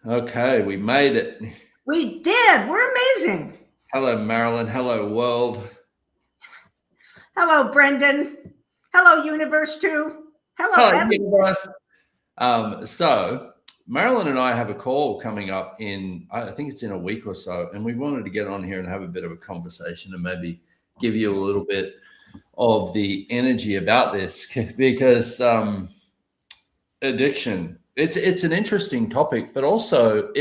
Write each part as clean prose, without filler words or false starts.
Okay, we made it. We did. We're amazing. Hello, Marilyn. Hello, world. Hello, Brendan. Hello, Universe 2. Hello, Hello, everyone. universe. So Marilyn and I have a call coming up in, I think it's in a week or so, and we wanted to get on here and have a bit of a conversation and maybe give you a little bit of the energy about this because addiction. It's an interesting topic, but also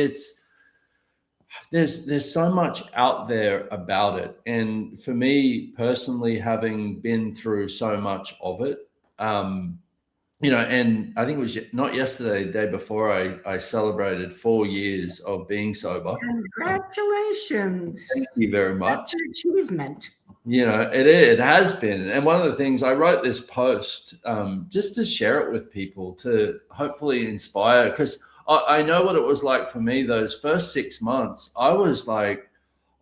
there's so much out there about it, and for me personally, having been through so much of it, um, and I think it was not yesterday, the day before, I celebrated 4 years of being sober. Congratulations. Thank you very That's much. an achievement. It has been, and one of the things I wrote this post just to share it with people to hopefully inspire, because I know what it was like for me those first 6 months. I was like,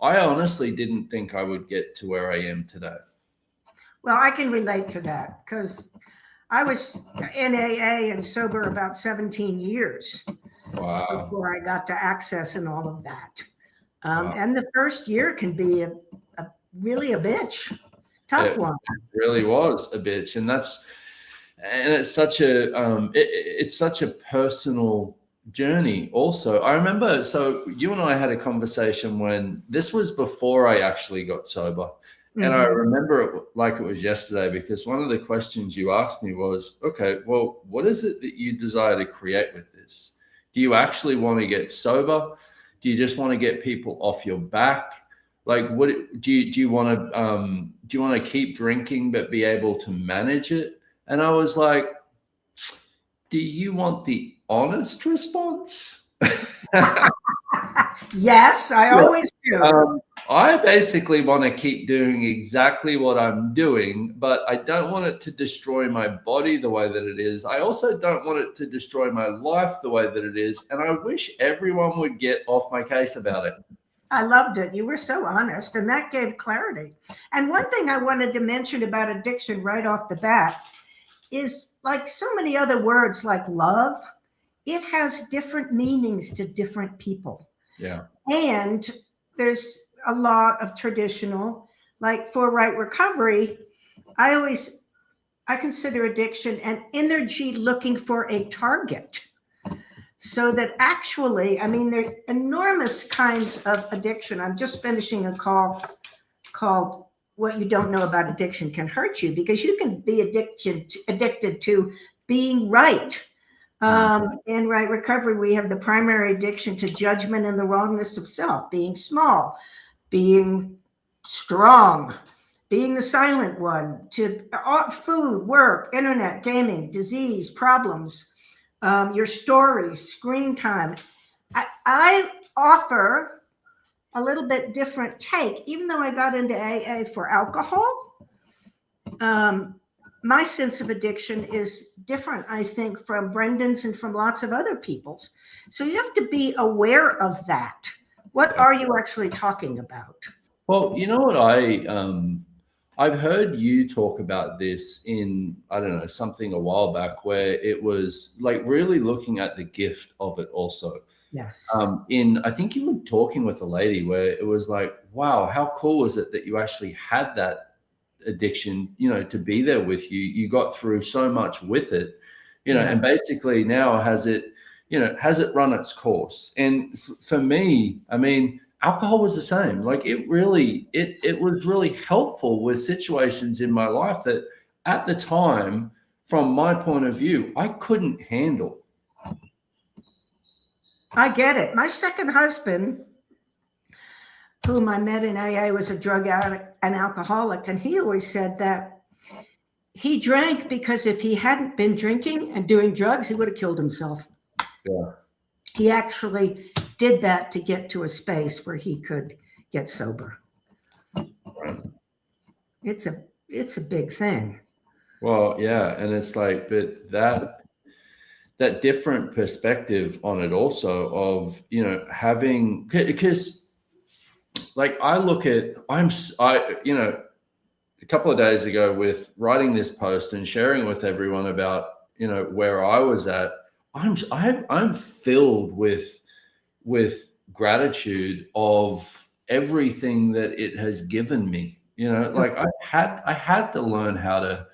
I honestly didn't think I would get to where I am today. Well, I can relate to that because I was in AA and sober about 17 years Wow. before I got to access and all of that. Wow. And the first year can be really a bitch, tough It one. really was a bitch, and it's such a it's such a personal journey. Also, I remember, so you and I had a conversation when this was before I actually got sober, and I Mhm. remember it like it was yesterday, because one of the questions you asked me was, okay, well, what is it that you desire to create with this? Do you actually want to get sober? Do you just want to get people off your back? Like, what do you want to keep drinking but be able to manage it? And I was like, do you want the honest response? Yes, I Yeah. always do. I basically want to keep doing exactly what I'm doing, but I don't want it to destroy my body the way that it is. I also don't want it to destroy my life the way that it is. And I wish everyone would get off my case about it. I loved it. You were so honest, and that gave clarity. And one thing I wanted to mention about addiction right off the bat is like so many other words like love, it has different meanings to different people. Yeah. And there's a lot of traditional, like for right recovery, I always I consider addiction an energy looking for a target. So that actually, I mean, there are enormous kinds of addiction. I'm just finishing a call called "What You Don't Know About Addiction Can Hurt You," because you can be addicted to being right. Mm. In right recovery, we have the primary addiction to judgment and the wrongness of self, being small, being strong, being the silent one, to food, work, internet, gaming, disease, problems, your stories, screen time. I offer a little bit different take, even though I got into AA for alcohol. Um, my sense of addiction is different, I think, from Brendan's and from lots of other people's. So you have to be aware of that. What are you actually talking about? Well, you know what, I've heard you talk about this in, I don't know, something a while back, where it was like really looking at the gift of it also. Yes. In, I think you were talking with a lady where it was like, wow, how cool is it that you actually had that addiction, to be there with you. You got through so much with it, Yeah. and basically now has it run its course? And for me, I mean, alcohol was the same. Like, it was really helpful with situations in my life that at the time, from my point of view, I couldn't handle. I get it. My second husband, whom I met in AA, was a drug addict and alcoholic. And he always said that he drank because if he hadn't been drinking and doing drugs, he would have killed himself. Yeah. He actually did that to get to a space where he could get sober. Right. It's a big thing. Well, yeah, and it's like, but that different perspective on it also, of having, because like I look at, a couple of days ago, with writing this post and sharing with everyone about where I was at, I'm filled with with gratitude of everything that it has given me. You know, like I had to learn how to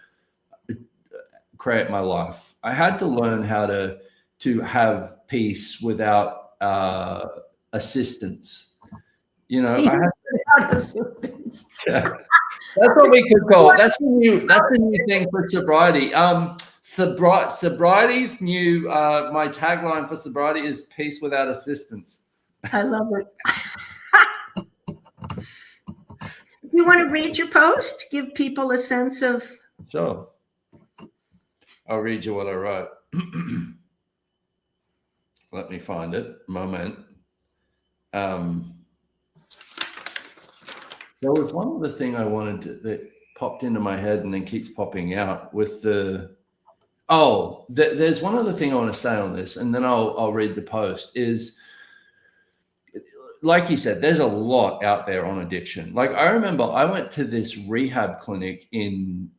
create my life. I had to learn how to have peace without assistance. You know, I had Without assistance. yeah. That's what we could call it. That's a new thing for sobriety. Sobriety's new my tagline for sobriety is peace without assistance. I love it. You want to read your post? Give people a sense of. Sure. I'll read you what I wrote. Let me find it. Moment. There was one other thing I wanted to, that popped into my head and then keeps popping out with the. Oh, there's one other thing I want to say on this, and then I'll read the post. Is like you said, there's a lot out there on addiction. Like I remember I went to this rehab clinic in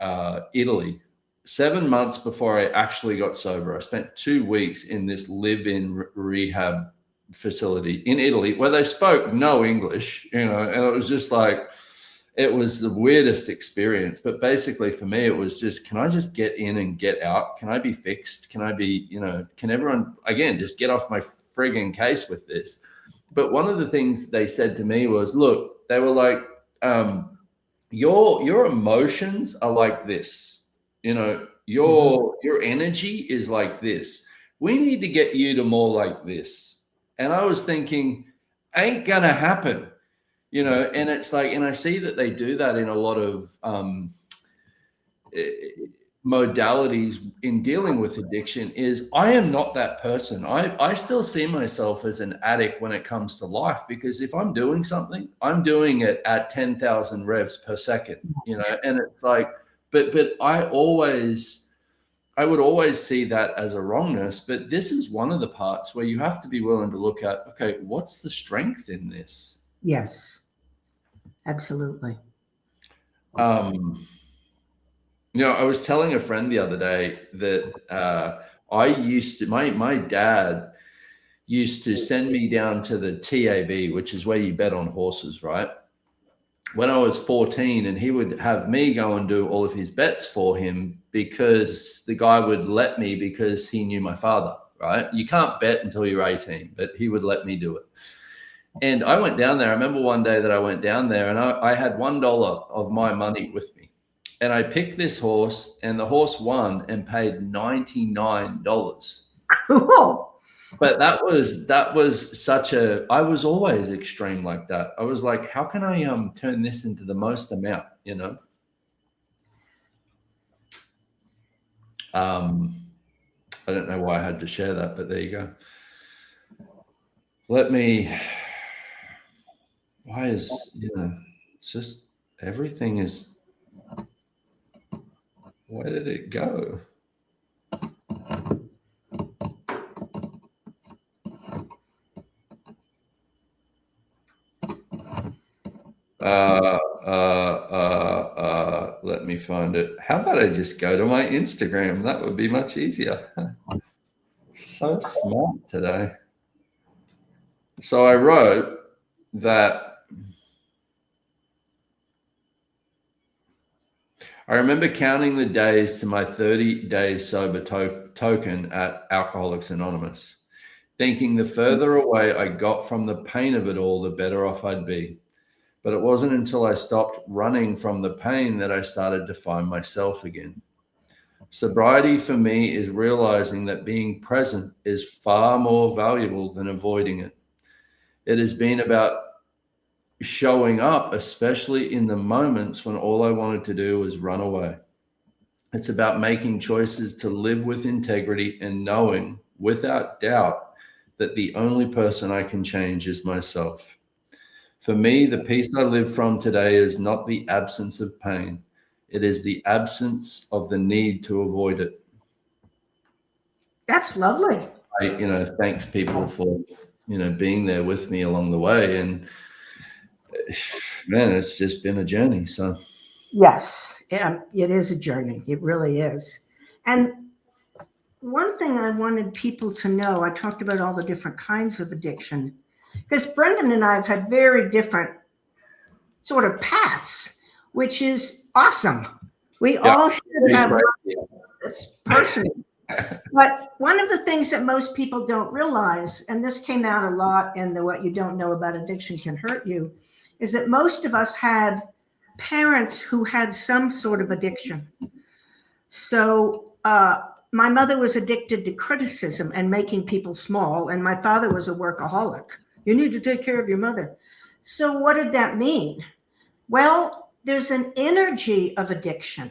Italy 7 months before I actually got sober. I spent 2 weeks in this live-in rehab facility in Italy where they spoke no English, you know, and it was just like, it was the weirdest experience. But basically for me, it was just, can I just get in and get out? Can I be fixed? Can I be, you know, can everyone, again, just get off my frigging case with this? But one of the things they said to me was, look, they were like, your emotions are like this, you know, your energy is like this. We need to get you to more like this. And I was thinking, ain't gonna happen, you know. And it's like, and I see that they do that in a lot of modalities in dealing with addiction. Is I am not that person. I still see myself as an addict when it comes to life, because if I'm doing something, I'm doing it at 10,000 revs per second, you know. And it's like, but I would always see that as a wrongness. But this is one of the parts where you have to be willing to look at, okay, what's the strength in this? Yes, absolutely. You know, I was telling a friend the other day that my dad used to send me down to the TAB, which is where you bet on horses, right? When I was 14, and he would have me go and do all of his bets for him because the guy would let me, because he knew my father, right? You can't bet until you're 18, but he would let me do it. And I went down there. I remember one day that I went down there and I had $1 of my money with me. And I picked this horse, and the horse won and paid $99. Cool. But that was such a, I was always extreme like that. I was like, how can I turn this into the most amount, you know? I don't know why I had to share that, but there you go. Why is, you know, it's just, everything is, where did it go? Let me find it. How about I just go to my Instagram? That would be much easier. So smart today. So I wrote that I remember counting the days to my 30 days sober token at Alcoholics Anonymous, thinking the further away I got from the pain of it all, the better off I'd be. But it wasn't until I stopped running from the pain that I started to find myself again. Sobriety for me is realizing that being present is far more valuable than avoiding it. It has been about showing up, especially in the moments when all I wanted to do was run away. It's about making choices to live with integrity and knowing without doubt that the only person I can change is myself. For me, the peace I live from today is not the absence of pain. It is the absence of the need to avoid it. That's lovely. I, you know, thanked people for, you know, being there with me along the way. And man, it's just been a journey. So yes, yeah, it is a journey. It really is. And one thing I wanted people to know, I talked about all the different kinds of addiction. because Brendan and I have had very different sort of paths, which is awesome. We all should have it's personal. But one of the things that most people don't realize, and this came out a lot in the What You Don't Know About Addiction Can Hurt You, is that most of us had parents who had some sort of addiction. So my mother was addicted to criticism and making people small, and my father was a workaholic. You need to take care of your mother. So what did that mean? Well, there's an energy of addiction.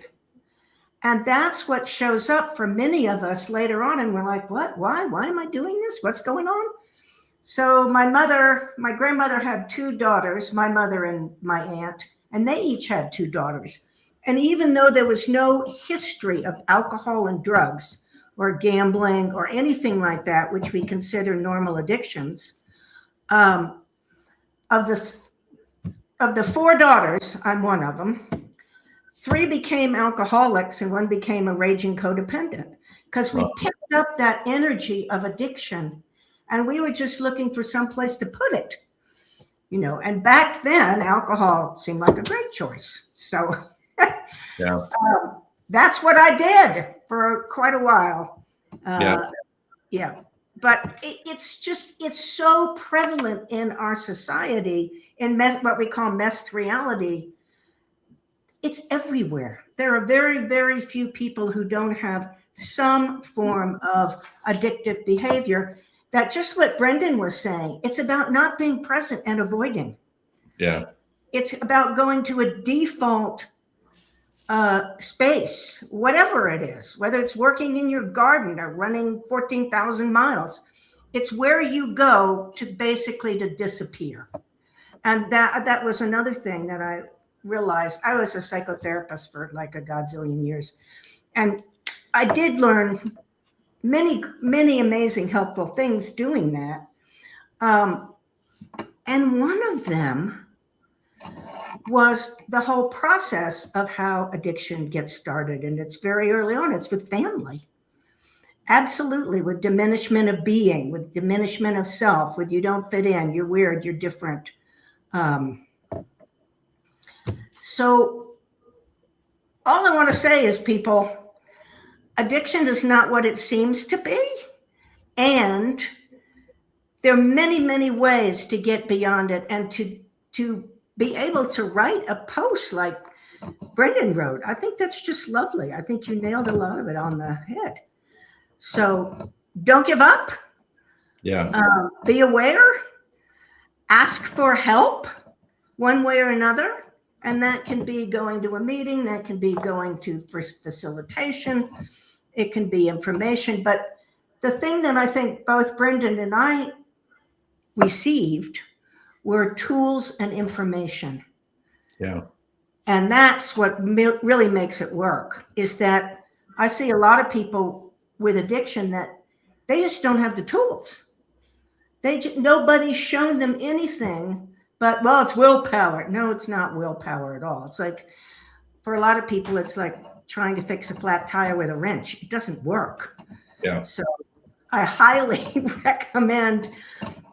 And that's what shows up for many of us later on. And we're like, what? Why? Why am I doing this? What's going on? So my grandmother had 2 daughters, my mother and my aunt, and they each had 2 daughters. And even though there was no history of alcohol and drugs or gambling or anything like that, which we consider normal addictions, of the 4 daughters, I'm one of them, 3 became alcoholics and 1 became a raging codependent, because we picked up that energy of addiction and we were just looking for some place to put it, you know. And back then, alcohol seemed like a great choice. So that's what I did for quite a while. But it's so prevalent in our society, in what we call messed reality. It's everywhere. There are very, very few people who don't have some form of addictive behavior. That just what Brendan was saying, it's about not being present and avoiding. Yeah. It's about going to a default space, whatever it is, whether it's working in your garden or running 14,000 miles. It's where you go to basically to disappear. And that was another thing that I realized. I was a psychotherapist for like a godzillion years. And I did learn many, many amazing, helpful things doing that. And one of them was the whole process of how addiction gets started. And it's very early on. It's with family. Absolutely. With diminishment of being, with diminishment of self, with you don't fit in, you're weird, you're different. So all I want to say is, people, addiction is not what it seems to be. And there are many, many ways to get beyond it and to be able to write a post like Brendan wrote. I think that's just lovely. I think you nailed a lot of it on the head. So don't give up. Yeah. Be aware. Ask for help one way or another. And that can be going to a meeting. That can be going to facilitation. It can be information. But the thing that I think both Brendan and I received were tools and information. Yeah. And that's what really makes it work, is that I see a lot of people with addiction that they just don't have the tools. Nobody's shown them anything but, well, it's willpower. No, it's not willpower at all. It's like, for a lot of people, it's like trying to fix a flat tire with a wrench. It doesn't work. Yeah. So I highly recommend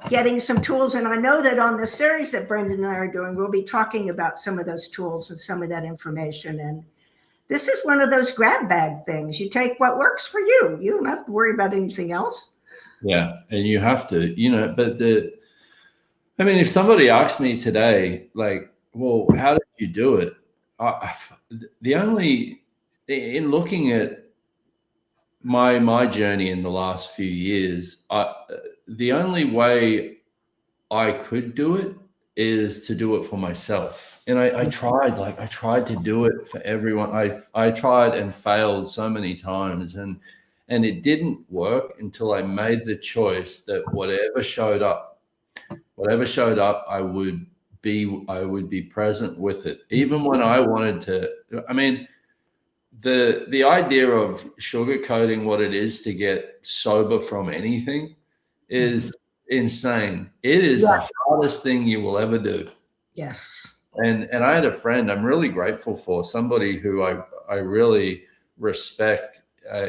getting some tools. And I know that on the series that Brendan and I are doing, we'll be talking about some of those tools and some of that information. And this is one of those grab bag things. You take what works for you. You don't have to worry about anything else. Yeah. And you have to, but if somebody asked me today, like, well, how did you do it? In looking at my journey in the last few years, the only way I could do it is to do it for myself. And I tried to do it for everyone. I tried and failed so many times, and it didn't work until I made the choice that whatever showed up, I would be present with it, even when I wanted to. The idea of sugarcoating what it is to get sober from anything is insane. It is the hardest thing you will ever do. Yes. And I had a friend I'm really grateful for, somebody who I really respect.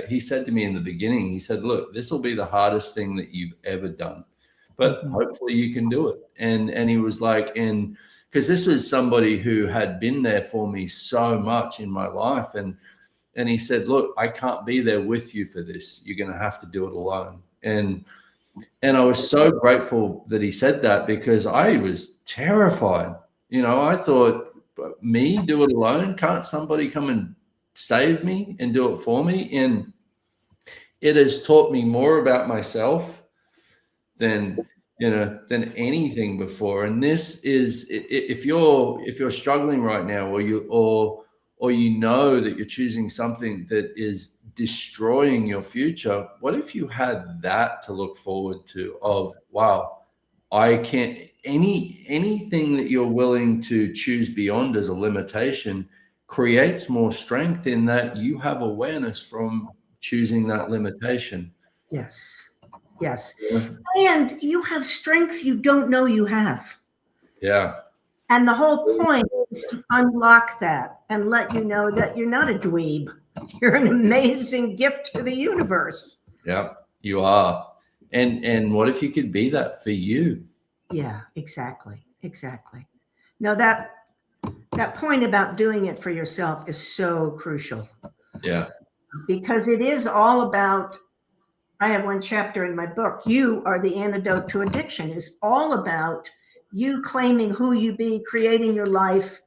He said to me in the beginning, he said, look, this will be the hardest thing that you've ever done. but hopefully you can do it. And he was like, and because this was somebody who had been there for me so much in my life. And he said, look, I can't be there with you for this. You're going to have to do it alone. And I was so grateful that he said that, because I was terrified. You know, I thought, me do it alone? Can't somebody come and save me and do it for me? And it has taught me more about myself than anything before. And this is, if you're struggling right now, or you know that you're choosing something that is destroying your future, what if you had that to look forward to, of, wow, I can't, anything that you're willing to choose beyond as a limitation creates more strength, in that you have awareness from choosing that limitation. Yes. And you have strength you don't know you have. Yeah. And the whole point is to unlock that and let you know that you're not a dweeb. You're an amazing gift to the universe. Yeah, you are. And what if you could be that for you? Yeah, exactly. Now that point about doing it for yourself is so crucial. Yeah. Because it is all about, I have one chapter in my book, You Are the Antidote to Addiction, is all about you claiming who you be, creating your life,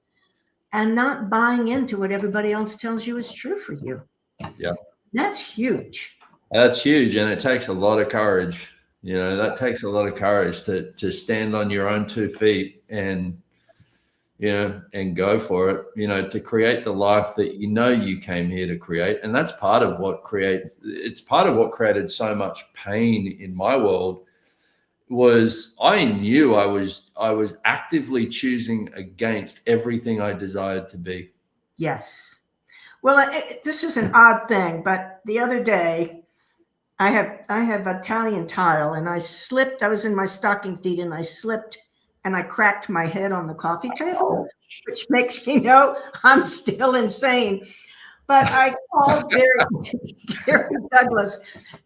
and not buying into what everybody else tells you is true for you. Yeah. That's huge. That's huge. And it takes a lot of courage. You know, that takes a lot of courage to stand on your own 2 feet and, you know, and go for it, you know, to create the life that you know you came here to create. And that's part of what created so much pain in my world. Was I knew I was actively choosing against everything I desired to be. Yes. Well, this is an odd thing, but the other day I have Italian tile, and I slipped. I was in my stocking feet, and I slipped, and I cracked my head on the coffee table, which makes me know I'm still insane. But I called Gary Douglas,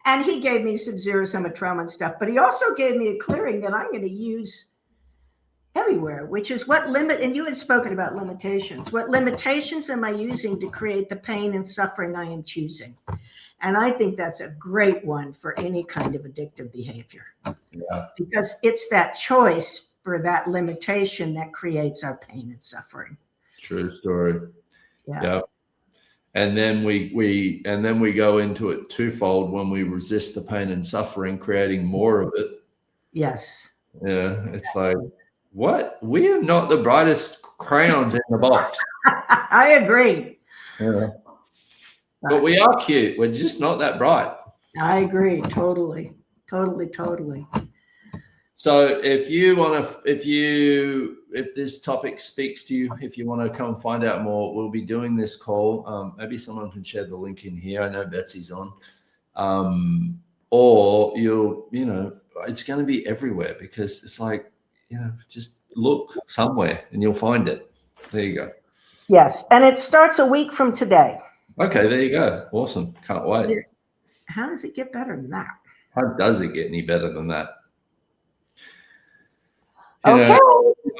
and he gave me some zero sum of trauma and stuff. But he also gave me a clearing that I'm going to use everywhere, which is and you had spoken about limitations. What limitations am I using to create the pain and suffering I am choosing? And I think that's a great one for any kind of addictive behavior. Yeah. Because it's that choice for that limitation that creates our pain and suffering. True story. Yeah. And then we go into it twofold when we resist the pain and suffering, creating more of it. Yes. Yeah. It's like, what? We are not the brightest crayons in the box. I agree. Yeah. But we are cute. We're just not that bright. I agree. Totally. So if this topic speaks to you, if you want to come find out more, we'll be doing this call. Maybe someone can share the link in here. I know Betsy's on. Or it's going to be everywhere, because it's like, just look somewhere and you'll find it. There you go. Yes. And it starts a week from today. Okay, there you go. Awesome. Can't wait. How does it get better than that? How does it get any better than that? Okay.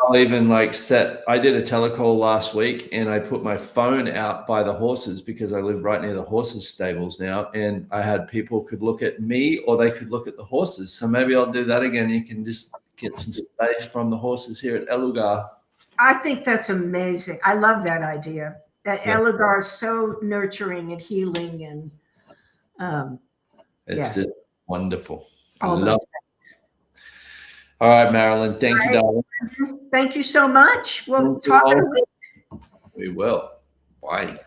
I'll even I did a telecall last week, and I put my phone out by the horses, because I live right near the horses stables now. And I had people could look at me, or they could look at the horses. So maybe I'll do that again. You can just get some space from the horses here at Elugar. I think that's amazing. I love that idea. That Elugar is so nurturing and healing, and it's just wonderful. I all love it. All right, Marilyn. Thank you, darling. Thank you so much. We'll talk in a week. We will. Bye.